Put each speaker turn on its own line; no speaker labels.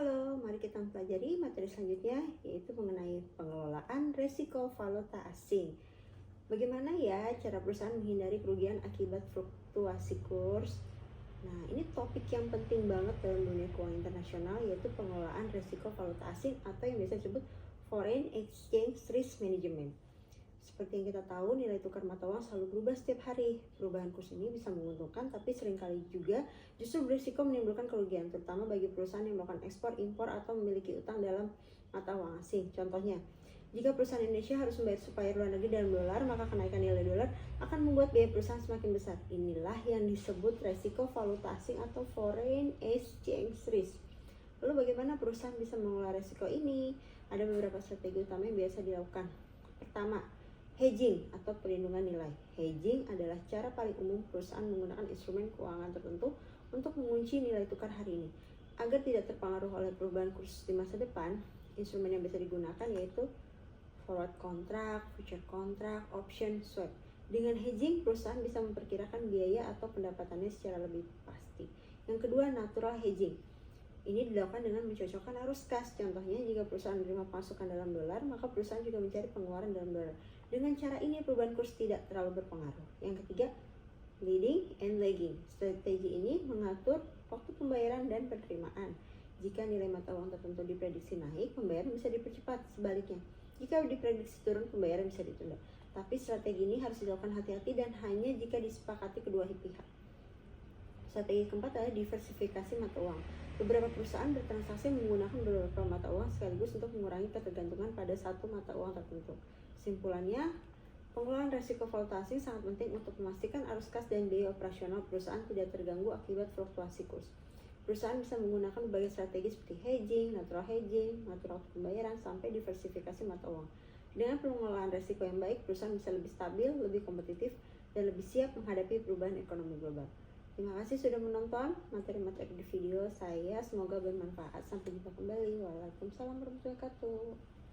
Halo, mari kita mempelajari materi selanjutnya, yaitu mengenai pengelolaan resiko valuta asing. Bagaimana ya cara perusahaan menghindari kerugian akibat fluktuasi kurs? Nah, ini topik yang penting banget dalam dunia keuangan internasional, yaitu pengelolaan resiko valuta asing atau yang biasa disebut Foreign Exchange Risk Management. Seperti yang kita tahu, nilai tukar mata uang selalu berubah setiap hari. Perubahan kurs ini bisa menguntungkan, tapi seringkali juga justru berisiko menimbulkan kerugian, terutama bagi perusahaan yang melakukan ekspor, impor, atau memiliki utang dalam mata uang asing. Contohnya, jika perusahaan Indonesia harus membayar supplier luar negeri dalam dolar, maka kenaikan nilai dolar akan membuat biaya perusahaan semakin besar. Inilah yang disebut resiko valuta asing atau foreign exchange risk. Lalu bagaimana perusahaan bisa mengelola resiko ini? Ada beberapa strategi utama yang biasa dilakukan. Pertama, hedging atau perlindungan nilai. Hedging adalah cara paling umum perusahaan menggunakan instrumen keuangan tertentu untuk mengunci nilai tukar hari ini. Agar tidak terpengaruh oleh perubahan kurs di masa depan, instrumen yang bisa digunakan yaitu forward contract, future contract, option, swap. Dengan hedging, perusahaan bisa memperkirakan biaya atau pendapatannya secara lebih pasti. Yang kedua, natural hedging. Ini dilakukan dengan mencocokkan arus kas. Contohnya, jika perusahaan menerima pemasukan dalam dolar, maka perusahaan juga mencari pengeluaran dalam dolar. Dengan cara ini, perubahan kurs tidak terlalu berpengaruh. Yang ketiga, leading and lagging. Strategi ini mengatur waktu pembayaran dan penerimaan. Jika nilai mata uang tertentu diprediksi naik, pembayaran bisa dipercepat. Sebaliknya, jika diprediksi turun, pembayaran bisa ditunda. Tapi strategi ini harus dilakukan hati-hati dan hanya jika disepakati kedua pihak. Strategi keempat adalah diversifikasi mata uang. Beberapa perusahaan bertransaksi menggunakan beberapa mata uang sekaligus untuk mengurangi ketergantungan pada satu mata uang tertentu. Kesimpulannya, pengelolaan resiko valuta asing sangat penting untuk memastikan arus kas dan biaya operasional perusahaan tidak terganggu akibat fluktuasi kurs. Perusahaan bisa menggunakan berbagai strategi seperti hedging, natural pembayaran, sampai diversifikasi mata uang. Dengan pengelolaan resiko yang baik, perusahaan bisa lebih stabil, lebih kompetitif, dan lebih siap menghadapi perubahan ekonomi global. Terima kasih sudah menonton materi-materi di video saya. Semoga bermanfaat. Sampai jumpa kembali. Waalaikumsalam warahmatullahi wabarakatuh.